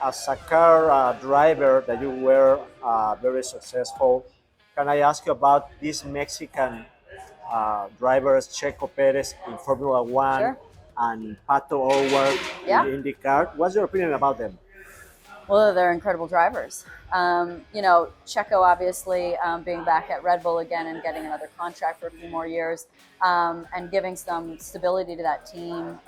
as a car driver that you were very successful, can I ask you about these Mexican drivers, Checo Pérez in Formula One Sure. and Pato O'Ward in Yeah. IndyCar? What's your opinion about them? Well, they're incredible drivers. Checo obviously being back at Red Bull again and getting another contract for a few more years, and giving some stability to that team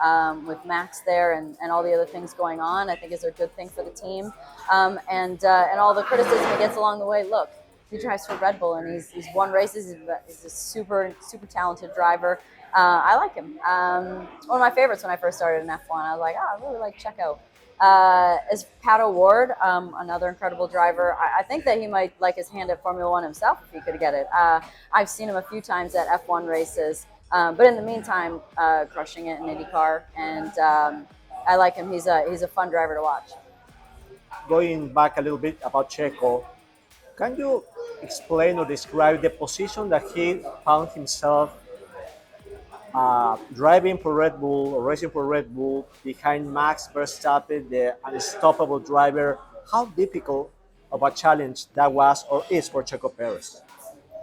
with Max there and all the other things going on, I think is a good thing for the team. And all the criticism he gets along the way. Look, he drives for Red Bull and he's won races. He's a super talented driver. I like him. One of my favorites when I first started in F1. I was like, I really like Checo. Is Pato Ward, another incredible driver. I think that he might like his hand at Formula One himself if he could get it. I've seen him a few times at F1 races, but in the meantime, crushing it in IndyCar, and I like him. He's a fun driver to watch. Going back a little bit about Checo, can you explain or describe the position that he found himself driving for Red Bull or racing for Red Bull behind Max Verstappen, the unstoppable driver? How difficult of a challenge that was or is for Checo Perez?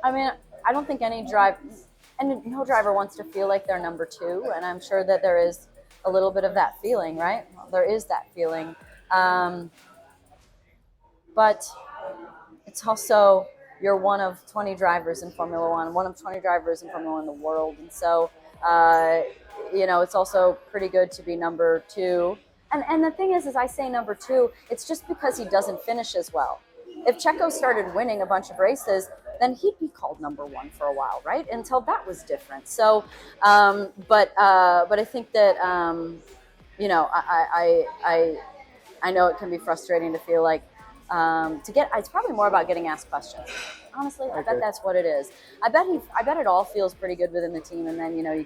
I mean, I don't think no driver wants to feel like they're number two, and I'm sure that there is a little bit of that feeling, right? Well, there is that feeling, but it's also you're one of 20 drivers in Formula One, one of 20 drivers in Formula One in the world, and so it's also pretty good to be number two. And the thing is I say number two, it's just because he doesn't finish as well. If Checo started winning a bunch of races, then he'd be called number one for a while, right? Until that was different. So, but I think that I know it can be frustrating to feel like it's probably more about getting asked questions. Honestly, I bet that's what it is. I bet it all feels pretty good within the team, and then you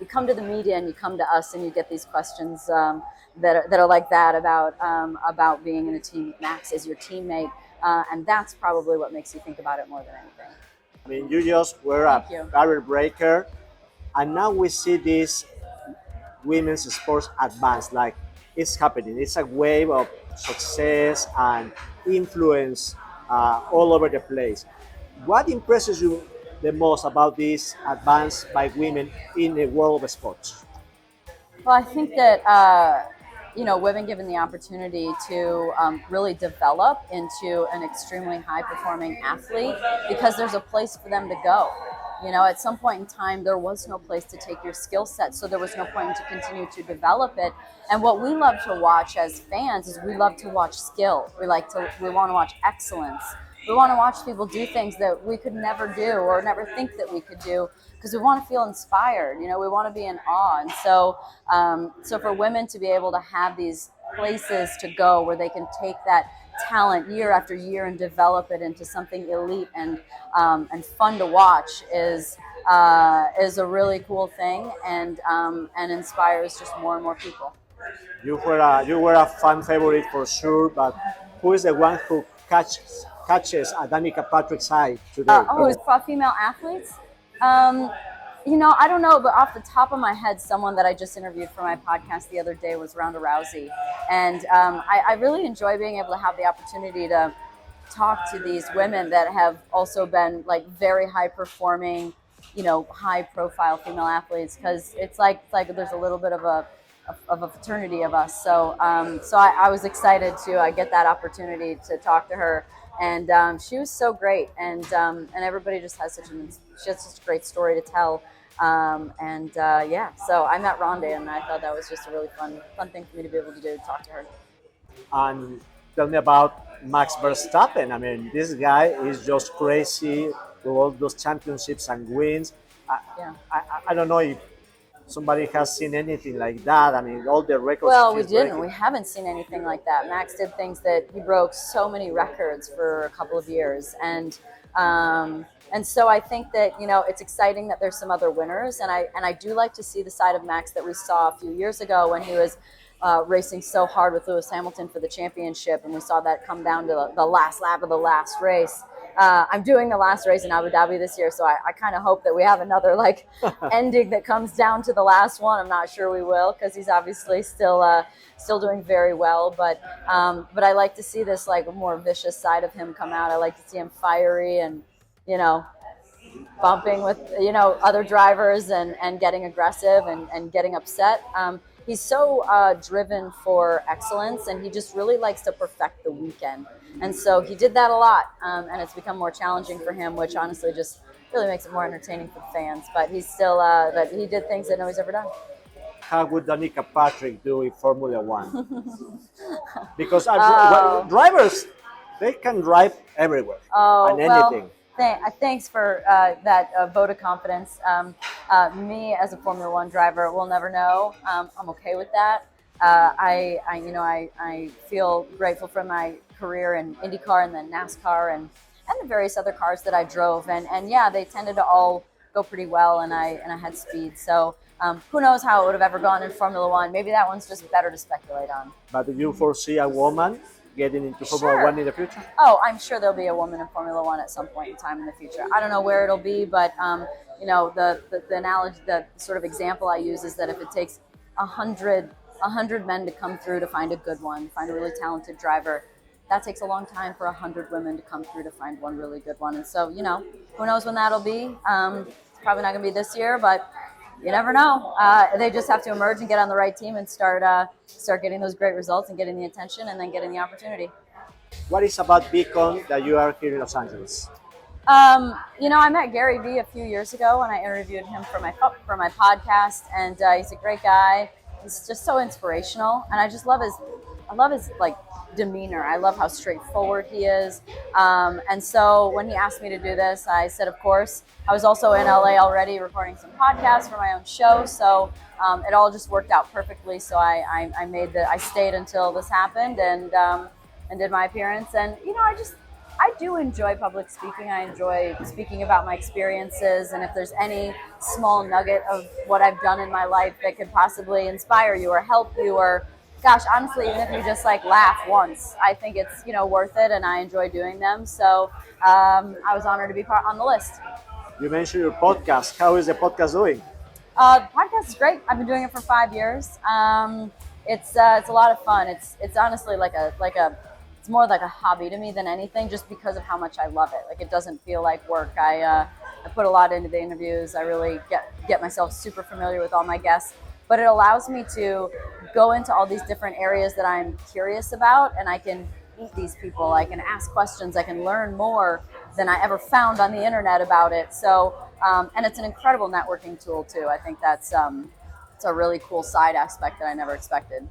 come to the media and you come to us and you get these questions that are like that about being in a team with Max as your teammate, and that's probably what makes you think about it more than anything. I mean, you just were Thank a you. barrier breaker, and now we see this women's sports advance. Like it's happening. It's a wave of success and influence all over the place. What impresses you the most about this advance by women in the world of sports? Well, I think that women given the opportunity to really develop into an extremely high-performing athlete because there's a place for them to go. At some point in time, there was no place to take your skill set, so there was no point to continue to develop it. And what we love to watch as fans is we love to watch skill. We want to watch excellence. We want to watch people do things that we could never do or never think that we could do because we want to feel inspired. We want to be in awe. And so for women to be able to have these places to go where they can take that talent year after year and develop it into something elite and fun to watch is a really cool thing and inspires just more and more people. You were a fan favorite for sure, but who is the one who catches a Danica Patrick's eye today? Who's female athletes? I don't know, but off the top of my head, someone that I just interviewed for my podcast the other day was Ronda Rousey. And I really enjoy being able to have the opportunity to talk to these women that have also been like very high performing, high profile female athletes, because it's like there's a little bit of a fraternity of us. So I was excited to get that opportunity to talk to her. And she was so great, and everybody just has such a great story to tell. So I met Rhonda, and I thought that was just a really fun thing for me to be able to do, talk to her. And tell me about Max Verstappen. I mean, this guy is just crazy with all those championships and wins. Yeah. I don't know if somebody has seen anything like that. I mean, all the records. Well, we he's didn't. breaking. We haven't seen anything like that. Max did things that he broke so many records for a couple of years, and so I think that it's exciting that there's some other winners, and I do like to see the side of Max that we saw a few years ago when he was racing so hard with Lewis Hamilton for the championship, and we saw that come down to the last lap of the last race. I'm doing the last race in Abu Dhabi this year, so I kind of hope that we have another like ending that comes down to the last one. I'm not sure we will because he's obviously still doing very well, but I like to see this like more vicious side of him come out. I like to see him fiery and you know bumping with other drivers and getting aggressive and getting upset. He's so driven for excellence, and he just really likes to perfect the weekend. And so he did that a lot, and it's become more challenging for him, which honestly just really makes it more entertaining for the fans. But he's still, but he did things that nobody's ever done. How would Danica Patrick do in Formula One? Because Oh. drivers, they can drive everywhere Oh, and well, anything. thanks for that vote of confidence. Me as a Formula One driver will never know. I'm okay with that. I feel grateful for my career in IndyCar and then NASCAR and the various other cars that I drove. And yeah, they tended to all go pretty well, and I had speed. So who knows how it would have ever gone in Formula One? Maybe that one's just better to speculate on. But do you foresee a woman getting into Formula Sure. One in the future? Oh, I'm sure there'll be a woman in Formula One at some point in time in the future. I don't know where it'll be, but the analogy, the sort of example I use is that if it takes 100 men to come through to find a good one, find a really talented driver, that takes a long time for 100 women to come through to find one really good one. And so, who knows when that'll be? It's probably not going to be this year, but you never know. They just have to emerge and get on the right team and start getting those great results and getting the attention and then getting the opportunity. What is about Beacon that you are here in Los Angeles? I met Gary Vee a few years ago and I interviewed him for my podcast, and he's a great guy. He's just so inspirational, and I love his like demeanor. I love how straightforward he is. And so when he asked me to do this, I said, of course. I was also in LA already recording some podcasts for my own show, so it all just worked out perfectly. So I stayed until this happened and did my appearance. And I do enjoy public speaking. I enjoy speaking about my experiences, and if there's any small nugget of what I've done in my life that could possibly inspire you or help you, or gosh, honestly, even if you just like laugh once, I think it's worth it, and I enjoy doing them. So I was honored to be on the list. You mentioned your podcast. How is the podcast doing? The podcast is great. I've been doing it for 5 years. It's a lot of fun. It's honestly it's more like a hobby to me than anything, just because of how much I love it. Like, it doesn't feel like work. I put a lot into the interviews. I really get myself super familiar with all my guests, but it allows me to go into all these different areas that I'm curious about, and I can meet these people. I can ask questions. I can learn more than I ever found on the internet about it. So, and it's an incredible networking tool too. I think that's it's a really cool side aspect that I never expected.